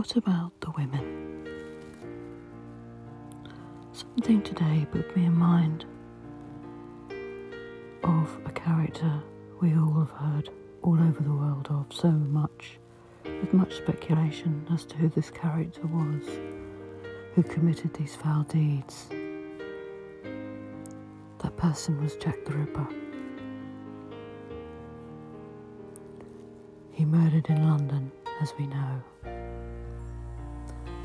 what about the women? Something today put me in mind of a character we all have heard all over the world of so much, with much speculation as to who this character was, who committed these foul deeds. That person was Jack the Ripper. He murdered in London, as we know.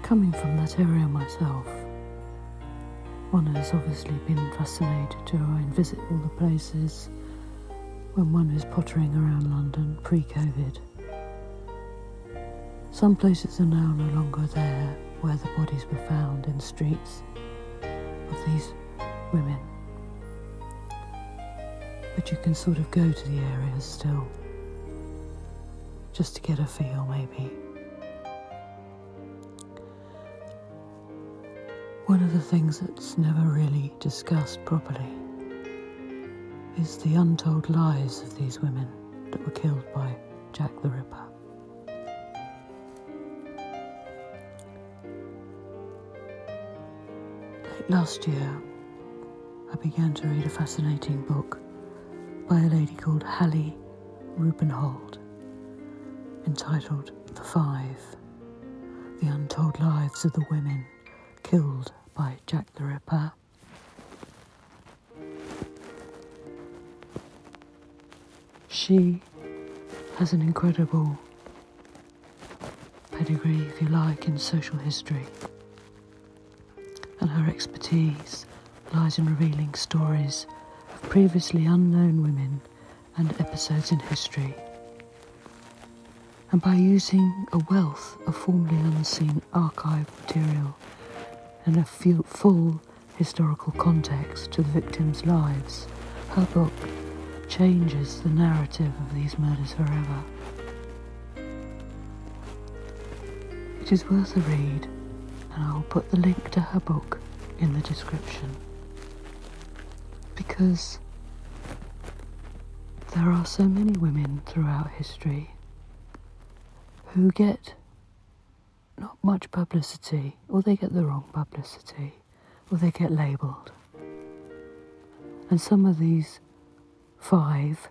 Coming from that area myself, one has obviously been fascinated to try and visit all the places when one is pottering around London pre-COVID. Some places are now no longer there where the bodies were found in streets of these women. But you can sort of go to the areas still, just to get a feel maybe. One of the things that's never really discussed properly is the untold lives of these women that were killed by Jack the Ripper. Late last year, I began to read a fascinating book by a lady called Hallie Rubenhold, entitled The Five, The Untold Lives of the Women Killed by Jack the Ripper. She has an incredible pedigree, if you like, in social history, and her expertise lies in revealing stories of previously unknown women and episodes in history. And by using a wealth of formerly unseen archive material and a full historical context to the victims' lives, her book changes the narrative of these murders forever. It is worth a read, and I will put the link to her book in the description, because there are so many women throughout history who get not much publicity, or they get the wrong publicity, or they get labelled. And some of these five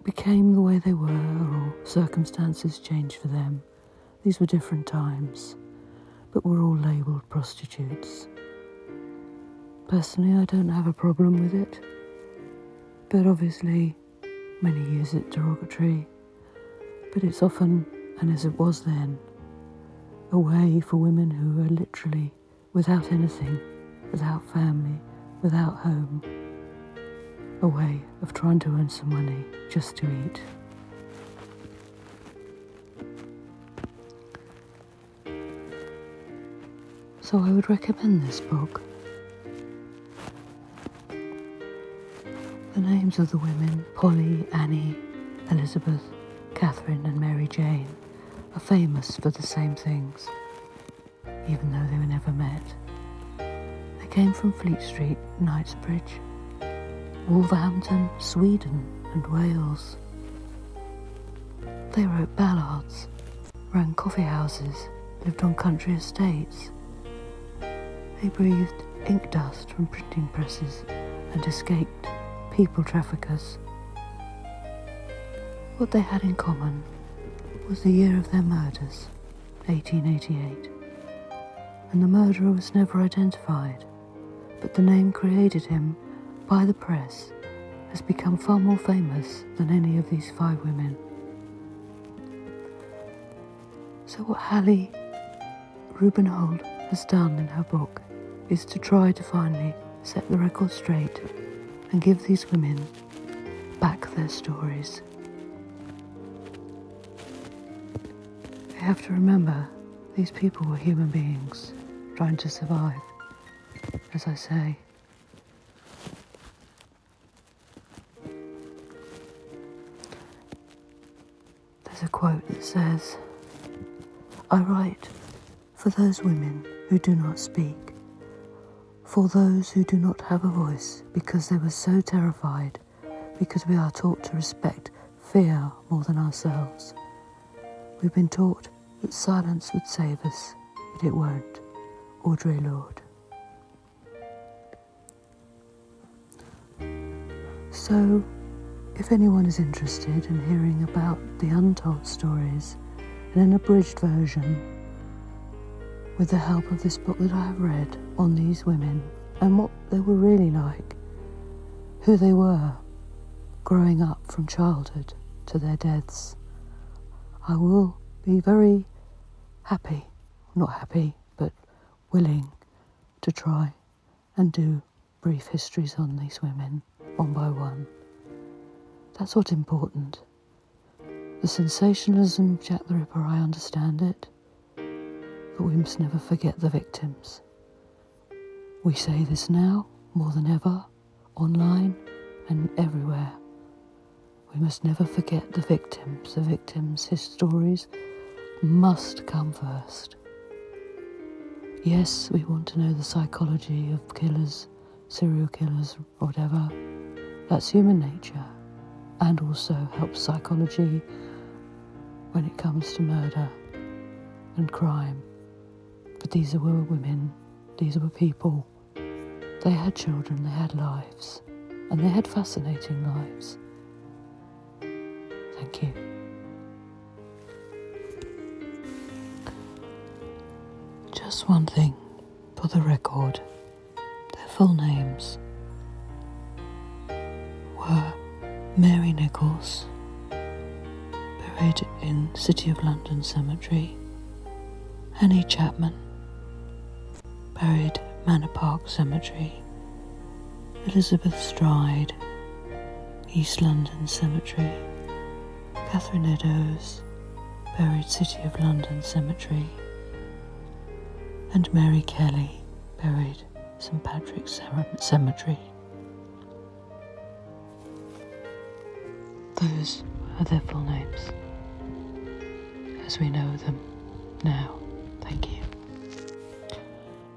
became the way they were, or circumstances changed for them. These were different times, but were all labelled prostitutes. Personally, I don't have a problem with it, but obviously many use it derogatory. But it's often, and as it was then, a way for women who are literally without anything, without family, without home, a way of trying to earn some money just to eat. So I would recommend this book. The names of the women, Polly, Annie, Elizabeth, Catherine and Mary Jane, are famous for the same things, even though they were never met. They came from Fleet Street, Knightsbridge, Wolverhampton, Sweden and Wales. They wrote ballads, ran coffee houses, lived on country estates. They breathed ink dust from printing presses and escaped people traffickers. What they had in common was the year of their murders, 1888, and the murderer was never identified, but the name created him by the press has become far more famous than any of these five women. So what Hallie Rubenhold has done in her book is to try to finally set the record straight and give these women back their stories. You have to remember, these people were human beings trying to survive, as I say. There's a quote that says, "I write for those women who do not speak, for those who do not have a voice because they were so terrified, because we are taught to respect fear more than ourselves. We've been taught that silence would save us, but it won't. Audre Lorde. So, if anyone is interested in hearing about the untold stories in an abridged version, with the help of this book that I have read on these women and what they were really like, who they were growing up from childhood to their deaths, I will be very happy, not happy, but willing to try and do brief histories on these women, one by one. That's what's important. The sensationalism of Jack the Ripper, I understand it, but we must never forget the victims. We say this now, more than ever, online and everywhere. We must never forget the victims. The victims, his stories must come first. Yes, we want to know the psychology of killers, serial killers, or whatever. That's human nature, and also helps psychology when it comes to murder and crime. But these were women, these were people. They had children, they had lives, and they had fascinating lives. Thank you. Just one thing for the record. Their full names were Mary Nichols, buried in City of London Cemetery; Annie Chapman, buried Manor Park Cemetery; Elizabeth Stride, East London Cemetery; Catherine Eddowes, buried City of London Cemetery; and Mary Kelly, buried St Patrick's Cemetery. Those are their full names, as we know them now. Thank you.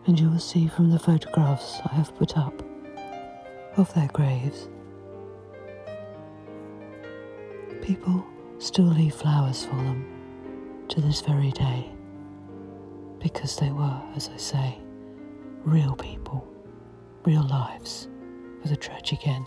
And you will see from the photographs I have put up of their graves, people still leave flowers for them to this very day, because they were, as I say, real people, real lives with a tragic end.